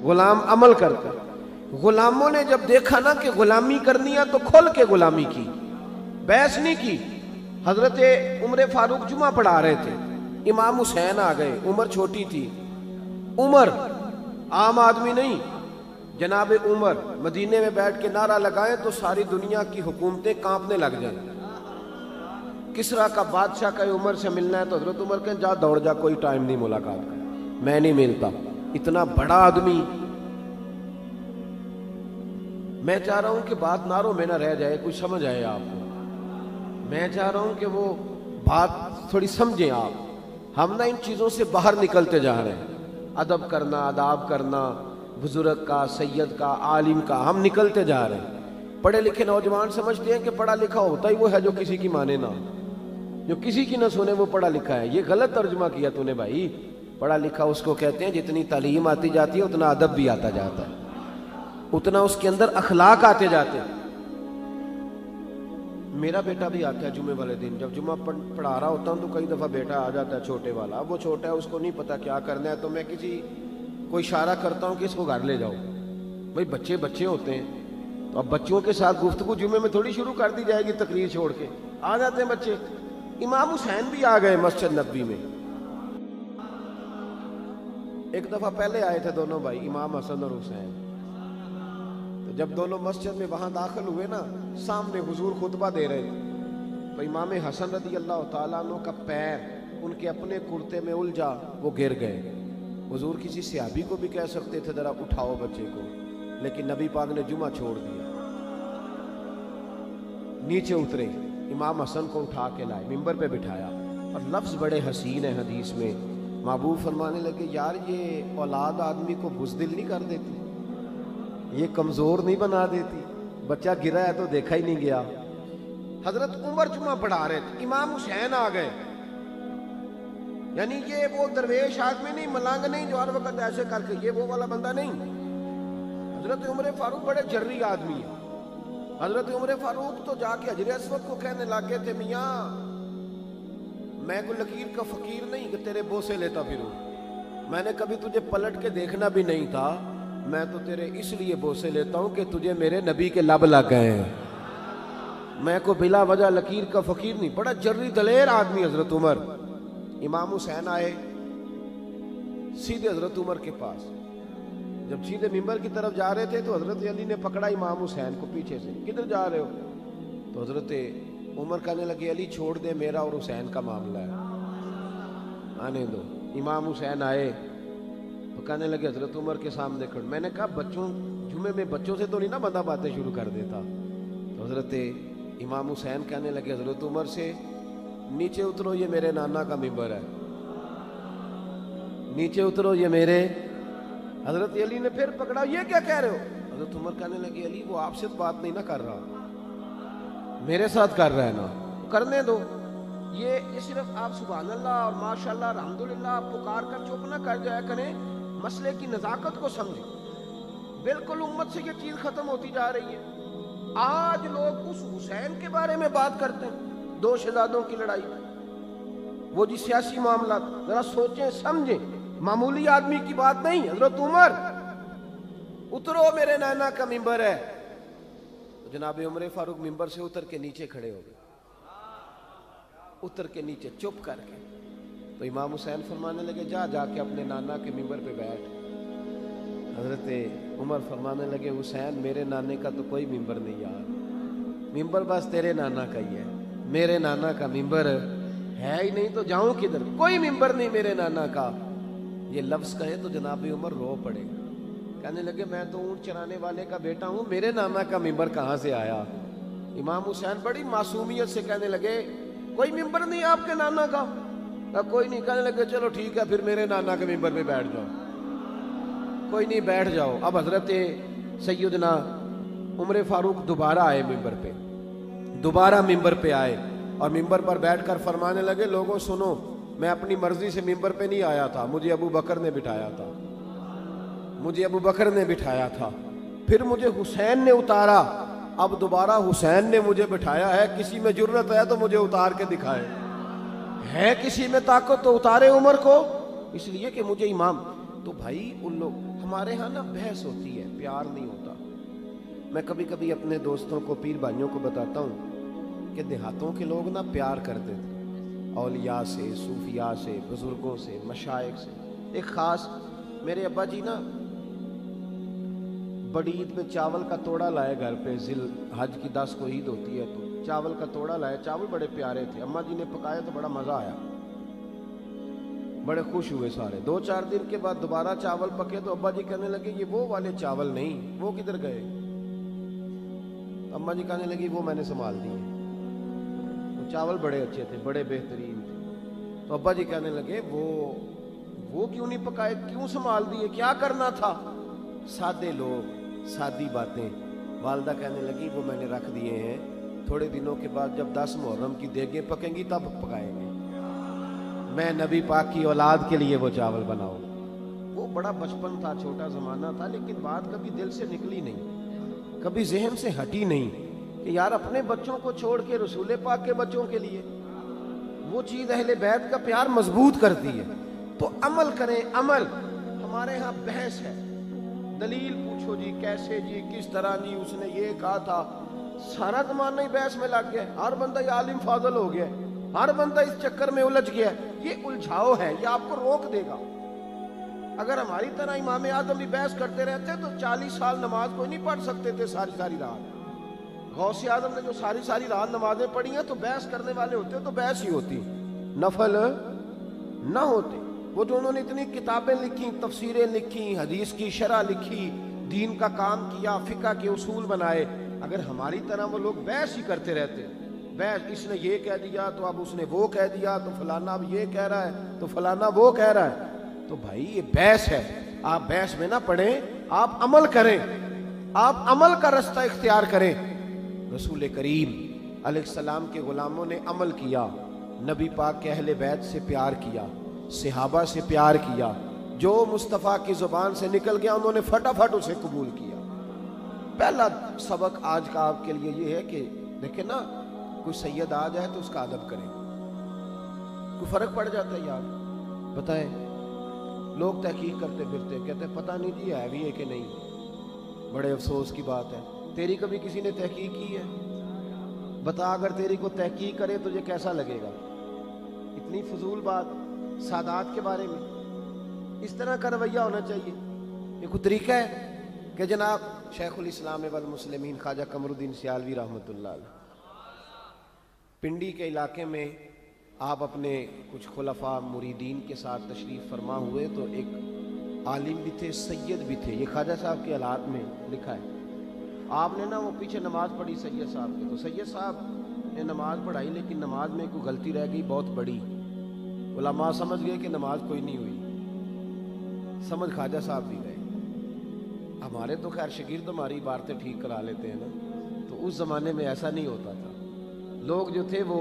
غلام عمل کرتا ہے۔ غلاموں نے جب دیکھا نا کہ غلامی کرنی ہے تو کھل کے غلامی کی، بحث نہیں کی۔ حضرت عمر فاروق جمعہ پڑھا رہے تھے، امام حسین آ گئے، عمر چھوٹی تھی، عمر عام آدمی نہیں، جناب عمر مدینے میں بیٹھ کے نعرہ لگائیں تو ساری دنیا کی حکومتیں کانپنے لگ جائیں۔ کسرا کا بادشاہ کا عمر سے ملنا ہے تو حضرت عمر کہیں جا دوڑ جا، کوئی ٹائم نہیں ملاقات کا، میں نہیں ملتا، اتنا بڑا آدمی۔ میں چاہ رہا ہوں کہ بات نعروں میں نہ رہ جائے، کچھ سمجھ آئے آپ کو۔ میں چاہ رہا ہوں کہ وہ بات تھوڑی سمجھیں آپ۔ ہم نہ ان چیزوں سے باہر نکلتے جا رہے ہیں، ادب کرنا، آداب کرنا، بزرگ کا، سید کا، عالم کا، ہم نکلتے جا رہے ہیں۔ پڑھے لکھے نوجوان سمجھتے ہیں کہ پڑھا لکھا ہوتا ہی وہ ہے جو کسی کی مانے نہ، جو کسی کی نہ سنے وہ پڑھا لکھا ہے۔ یہ غلط ترجمہ کیا تو نے بھائی۔ پڑھا لکھا اس کو کہتے ہیں جتنی تعلیم آتی جاتی ہے اتنا ادب بھی آتا جاتا ہے، اتنا اس کے اندر اخلاق آتے جاتے ہیں۔ میرا بیٹا بھی آتا ہے جمعے والے دن، جب جمعہ پڑھا رہا ہوتا ہوں تو کئی دفعہ بیٹا آ جاتا ہے چھوٹے والا۔ اب وہ چھوٹا ہے، اس کو نہیں پتا کیا کرنا ہے، تو میں کوئی اشارہ کرتا ہوں کہ اس کو گھر لے جاؤ۔ بھائی بچے بچے ہوتے ہیں، تو اب بچوں کے ساتھ گفتگو جمعے میں تھوڑی شروع کر دی جائے گی، تقریر چھوڑ کے آ جاتے ہیں بچے۔ امام حسین بھی آ گئے مسجد نبوی میں۔ ایک دفعہ پہلے آئے تھے دونوں بھائی، امام حسن اور حسین۔ تو جب دونوں مسجد میں وہاں داخل ہوئے نا، سامنے حضور خطبہ دے رہے تھے، تو امام حسن رضی اللہ تعالیٰ عنہ کا پیر ان کے اپنے کرتے میں الجھا، وہ گر گئے۔ حضور کسی صحابی کو بھی کہہ سکتے تھے ذرا اٹھاؤ بچے کو، لیکن نبی پاک نے جمعہ چھوڑ دیا۔ نیچے اترے، امام حسن کو اٹھا کے لائے، ممبر پہ بٹھایا، اور لفظ بڑے حسین ہیں حدیث میں۔ محبوب فرمانے لگے یار یہ اولاد آدمی کو بزدل نہیں کر دیتی، یہ کمزور نہیں بنا دیتی، بچہ گرا ہے تو دیکھا ہی نہیں گیا۔ حضرت عمر جمعہ پڑھا رہے تھے، امام حسین آ گئے۔ یعنی یہ وہ درویش آدمی نہیں، ملنگ نہیں جو ہر وقت ایسے کر کے، یہ وہ والا بندہ نہیں۔ حضرت عمر فاروق بڑے جرری آدمی ہیں۔ حضرت عمر فاروق تو جا کے حجر اسود کو کہنے لگے تھے میاں میں کوئی لکیر کا فقیر نہیں کہ تیرے بوسے لیتا پھروں، میں نے کبھی تجھے پلٹ کے دیکھنا بھی نہیں تھا، میں تو تیرے اس لیے بوسے لیتا ہوں کہ تجھے میرے نبی کے لب لگ گئے ہیں، میں کو بلا وجہ لکیر کا فقیر نہیں۔ بڑا جرری دلیر آدمی حضرت عمر۔ امام حسین آئے سیدھے حضرت عمر کے پاس، جب سیدھے ممبر کی طرف جا رہے تھے تو حضرت علی نے پکڑا امام حسین کو پیچھے سے، کدھر جا رہے ہو؟ تو حضرت عمر کہنے لگے علی چھوڑ دے، میرا اور حسین کا معاملہ ہے، آنے دو۔ امام حسین آئے تو کہنے لگے حضرت عمر کے سامنے کھڑ۔ میں نے کہا بچوں جمعے میں بچوں سے تو نہیں نا بندہ باتیں شروع کر دیتا۔ تو حضرت امام حسین کہنے لگے حضرت عمر سے نیچے اترو، یہ میرے نانا کا ممبر ہے، نیچے اترو یہ میرے۔ حضرت علی نے پھر پکڑا، یہ کیا کہہ رہے ہو؟ حضرت عمر کہنے لگے علی وہ آپ سے بات نہیں نہ کر رہا، میرے ساتھ کر رہا ہے نا، کرنے دو۔ یہ صرف آپ سبحان اللہ اور ماشاءاللہ الحمدللہ آپ پکار کر چپ نہ کر جایا کریں، مسئلے کی نزاکت کو سمجھیں۔ بالکل امت سے یہ چیز ختم ہوتی جا رہی ہے۔ آج لوگ اس حسین کے بارے میں بات کرتے ہیں، دو شہزادوں کی لڑائی، وہ جی سیاسی معاملات، ذرا سوچیں سمجھیں، معمولی آدمی کی بات نہیں۔ حضرت عمر اترو میرے نانا کا ممبر ہے۔ جناب عمر فاروق ممبر سے اتر کے نیچے کھڑے ہو گئے، اتر کے نیچے چپ کر کے۔ تو امام حسین فرمانے لگے جا جا کے اپنے نانا کے ممبر پہ بیٹھ۔ حضرت عمر فرمانے لگے حسین میرے نانے کا تو کوئی ممبر نہیں یار، ممبر بس تیرے نانا کا ہی ہے، میرے نانا کا ممبر ہے ہی نہیں تو جاؤں کدھر، کوئی ممبر نہیں میرے نانا کا۔ یہ لفظ کہے تو جناب عمر رو پڑے، کہنے لگے میں تو اونٹ چرانے والے کا بیٹا ہوں، میرے نانا کا ممبر کہاں سے آیا؟ امام حسین بڑی معصومیت سے کہنے لگے کوئی ممبر نہیں آپ کے نانا کا؟ کوئی نہیں۔ کہنے لگے چلو ٹھیک ہے پھر میرے نانا کے ممبر پہ بیٹھ جاؤ۔ کوئی نہیں بیٹھ جاؤ۔ اب حضرت سیدنا عمر فاروق دوبارہ آئے ممبر پہ، دوبارہ ممبر پہ آئے اور ممبر پر بیٹھ کر فرمانے لگے لوگوں سنو، میں اپنی مرضی سے ممبر پہ نہیں آیا تھا، مجھے ابو بکر نے بٹھایا تھا، مجھے ابو بکر نے بٹھایا تھا، پھر مجھے حسین نے اتارا، اب دوبارہ حسین نے مجھے بٹھایا ہے، کسی میں جرت ہے تو مجھے اتار کے دکھائے، ہے کسی میں طاقت تو اتارے عمر کو، اس لیے کہ مجھے امام۔ تو بھائی ان لوگ ہمارے ہاں نا بحث ہوتی ہے، پیار نہیں ہوتا۔ میں کبھی کبھی اپنے دوستوں کو، پیر بھائیوں کو بتاتا ہوں کہ دیہاتوں کے لوگ نا پیار کرتے تھے اولیاء سے، صوفیاء سے، بزرگوں سے، مشائخ سے۔ ایک خاص میرے ابا جی نا بڑی عید میں چاول کا توڑا لائے گھر پہ، ذی الحج کی 10 کو عید ہوتی ہے تو چاول کا توڑا لائے۔ چاول بڑے پیارے تھے، اماں جی نے پکایا تو بڑا مزہ آیا، بڑے خوش ہوئے سارے۔ 2-4 دن کے بعد دوبارہ چاول پکے تو ابا جی کہنے لگے یہ وہ والے چاول نہیں، وہ کدھر گئے؟ اماں جی کہنے لگی وہ میں نے سنبھال دیے، وہ چاول بڑے اچھے تھے، بڑے بہترین تھے۔ تو ابا جی کہنے لگے وہ کیوں نہیں پکائے، کیوں سنبھال دیے، کیا کرنا تھا؟ سادے لوگ، سادی باتیں۔ والدہ کہنے لگی وہ میں نے رکھ دیے ہیں، تھوڑے دنوں کے بعد جب 10 محرم کی دیگیں پکیں گی تب پکائیں گے، میں نبی پاک کی اولاد کے لیے وہ چاول بناؤں۔ وہ بڑا بچپن تھا، چھوٹا زمانہ تھا، لیکن بات کبھی دل سے نکلی نہیں، کبھی ذہن سے ہٹی نہیں کہ یار اپنے بچوں کو چھوڑ کے رسول پاک کے بچوں کے لیے وہ چیز اہل بیت کا پیار مضبوط کرتی ہے۔ تو عمل کریں، عمل۔ ہمارے ہاں بحث ہے، دلیل پوچھو جی، کیسے جی، کس طرح جی، اس نے یہ کہا تھا۔ سارا زمانہ ہی بحث میں لگ گیا، ہر بندہ یہ عالم فاضل ہو گیا، ہر بندہ اس چکر میں الجھ گیا۔ یہ الجھاؤ ہے، یہ آپ کو روک دے گا۔ اگر ہماری طرح امام اعظم بھی بحث کرتے رہتے تو 40 سال نماز کوئی نہیں پڑھ سکتے تھے ساری رات۔ غوث اعظم نے جو ساری رات نمازیں پڑھی ہیں تو بحث کرنے والے ہوتے تو بحث ہی ہوتی، نفل نہ ہوتے۔ وہ جو انہوں نے اتنی کتابیں لکھی، تفسیریں لکھی، حدیث کی شرح لکھی، دین کا کام کیا، فقہ کے اصول بنائے، اگر ہماری طرح وہ لوگ بحث ہی کرتے رہتے، بحث، اس نے یہ کہہ دیا تو اب اس نے وہ کہہ دیا، تو فلانا اب یہ کہہ رہا ہے تو فلانا وہ کہہ رہا ہے، تو بھائی یہ بحث ہے۔ آپ بحث میں نہ پڑیں، آپ عمل کریں، آپ عمل کا رستہ اختیار کریں۔ رسول کریم علیہ السلام کے غلاموں نے عمل کیا، نبی پاک کے اہل بیت سے پیار کیا، صحابہ سے پیار کیا، جو مصطفیٰ کی زبان سے نکل گیا انہوں نے فٹافٹ اسے قبول کیا۔ پہلا سبق آج کا آپ کے لیے یہ ہے کہ دیکھیں نا، کوئی سید آ جائے تو اس کا ادب کریں۔ کوئی فرق پڑ جاتا ہے یار، بتائیں، لوگ تحقیق کرتے پھرتے کہتے ہیں پتہ نہیں جی ہے بھی ہے کہ نہیں، بڑے افسوس کی بات ہے۔ تیری کبھی کسی نے تحقیق کی ہے؟ بتا، اگر تیری کو تحقیق کرے تو یہ کیسا لگے گا؟ اتنی فضول بات سادات کے بارے میں، اس طرح کا رویہ ہونا چاہیے۔ یہ کوئی طریقہ ہے کہ جناب شیخ الاسلام والمسلمین خواجہ قمر الدین سیالوی رحمۃ اللہ علیہ پنڈی کے علاقے میں آپ اپنے کچھ خلفاء مریدین کے ساتھ تشریف فرما ہوئے تو ایک عالم بھی تھے، سید بھی تھے، یہ خواجہ صاحب کے حالات میں لکھا ہے۔ آپ نے نا وہ پیچھے نماز پڑھی سید صاحب کی، تو سید صاحب نے نماز پڑھائی لیکن نماز میں کوئی غلطی رہ گئی بہت بڑی، علماء سمجھ گئے کہ نماز کوئی نہیں ہوئی، سمجھ خواجہ صاحب بھی گئے۔ ہمارے تو خیر شاگرد ہماری عبارتیں ٹھیک کرا لیتے ہیں نا، تو اس زمانے میں ایسا نہیں ہوتا تھا۔ لوگ جو تھے وہ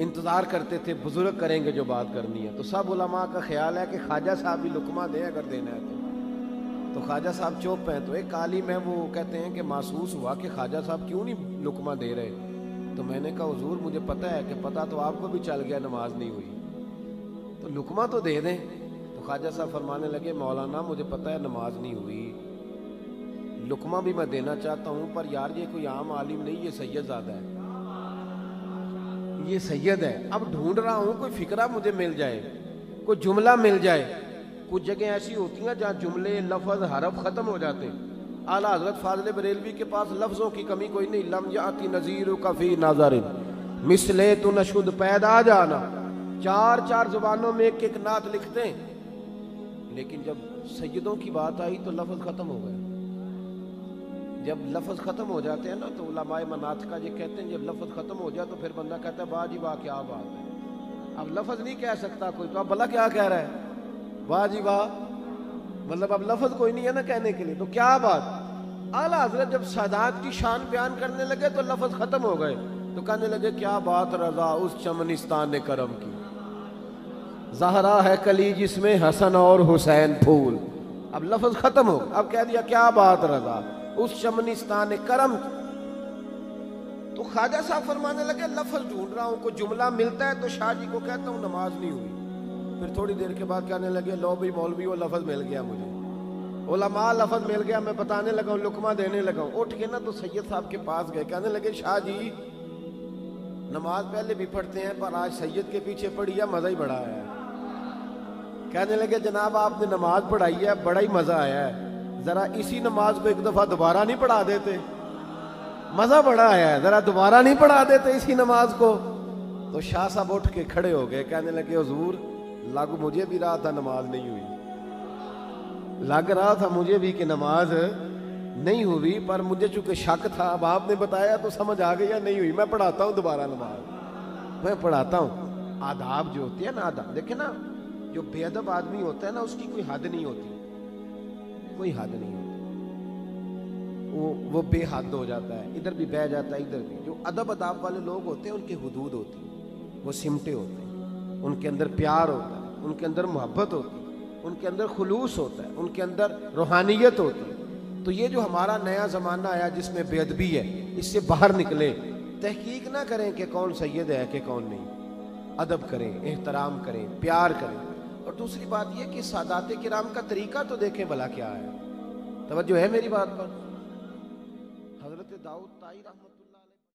انتظار کرتے تھے بزرگ کریں گے جو بات کرنی ہے، تو سب علماء کا خیال ہے کہ خواجہ صاحب بھی لقمہ دیں اگر دینا ہے تو خواجہ صاحب چوپ ہیں۔ تو ایک عالم ہے، وہ کہتے ہیں کہ محسوس ہوا کہ خواجہ صاحب کیوں نہیں لقمہ دے رہے، تو میں نے کہا حضور مجھے پتہ ہے کہ پتہ تو آپ کو بھی چل گیا نماز نہیں ہوئی، تو لقمہ تو دے دیں۔ تو خواجہ صاحب فرمانے لگے مولانا مجھے پتہ ہے نماز نہیں ہوئی، لقمہ بھی میں دینا چاہتا ہوں، پر یار یہ کوئی عام عالم نہیں، یہ سید زادہ ہے، یہ سید ہے۔ اب ڈھونڈ رہا ہوں کوئی فقرہ مجھے مل جائے، کوئی جملہ مل جائے۔ کچھ جگہ ایسی ہوتی ہیں جہاں جملے، لفظ، حرف ختم ہو جاتے ہیں۔ اعلیٰ حضرت فاضل بریلوی کے پاس لفظوں کی کمی کوئی نہیں، لم یاتی نذیرک فی ناظر مثلے تو نشد پیدا جانا، 4 زبانوں میں ایک نعت لکھتے ہیں، لیکن جب سیدوں کی بات آئی تو لفظ ختم ہو گئے۔ جب لفظ ختم ہو جاتے ہیں نا تو علماء مناطق یہ کہتے ہیں جب لفظ ختم ہو جائے تو پھر بندہ کہتا ہے واہ جی واہ کیا بات ہے۔ اب لفظ نہیں کہہ سکتا کوئی تو اب بھلا کیا کہہ رہا ہے، واہ جی واہ، مطلب اب لفظ کوئی نہیں ہے نا کہنے کے لیے، تو کیا بات۔ اعلیٰ حضرت جب سادات کی شان بیان کرنے لگے تو لفظ ختم ہو گئے، تو کہنے لگے کیا بات رضا اس چمنستان کرم کی، زہرا ہے کلی جس میں حسن اور حسین پھول۔ اب لفظ ختم ہو، اب کہہ دیا کیا بات رضا اس چمنستان کرم۔ تو خواجہ صاحب فرمانے لگے لفظ ڈھونڈ رہا ہوں، کوئی جملہ ملتا ہے تو شاہ جی کو کہتا ہوں نماز نہیں ہوئی۔ پھر تھوڑی دیر کے بعد کہنے لگے لو بھائی مولوی وہ لفظ مل گیا مجھے، علماء لفظ مل گیا, میں بتانے لگا ہوں, لقمہ دینے لگا ہوں, اٹھ کے نا تو سید صاحب کے پاس گئے, کہنے لگے شاہ جی نماز پہلے بھی پڑھتے ہیں پر آج سید کے پیچھے پڑھی ہے, مزہ ہی بڑا آیا ہے. کہنے لگے جناب آپ نے نماز پڑھائی ہے, بڑا ہی مزہ آیا ہے, ذرا اسی نماز کو ایک دفعہ دوبارہ نہیں پڑھا دیتے, مزہ بڑا آیا ہے, ذرا دوبارہ نہیں پڑھا دیتے اسی نماز کو. تو شاہ صاحب اٹھ کے کھڑے ہو گئے, کہنے لگے حضور لگ مجھے بھی رہا تھا نماز نہیں ہوئی, لگ رہا تھا مجھے بھی کہ نماز نہیں ہوئی, پر مجھے چونکہ شک تھا, اب آپ نے بتایا تو سمجھ آ گیا نہیں ہوئی, میں پڑھاتا ہوں دوبارہ نماز, میں پڑھاتا ہوں. آداب جو ہوتے ہیں نا, آداب دیکھیں نا, جو بے ادب آدمی ہوتا ہے نا اس کی کوئی حد نہیں ہوتی, کوئی حد نہیں ہوتی, وہ بے حد ہو جاتا ہے, ادھر بھی بہ جاتا ہے ادھر بھی. جو ادب اداب والے لوگ ہوتے ہیں ان کی حدود ہوتی ہیں, وہ سمٹے ہوتے ہیں, ان کے اندر پیار ہوتا ہے, ان کے اندر محبت ہوتی ہے, ان کے اندر خلوص ہوتا ہے, ان کے اندر روحانیت ہوتی ہے. تو یہ جو ہمارا نیا زمانہ آیا جس میں بے ادبی ہے, اس سے باہر نکلے, تحقیق نہ کریں کہ کون سید ہے کہ کون نہیں, ادب کریں, احترام کریں, پیار کریں. اور دوسری بات یہ کہ سادات کرام کا طریقہ تو دیکھیں بھلا کیا ہے. توجہ ہے میری بات پر؟ حضرت داؤد طائی رحمۃ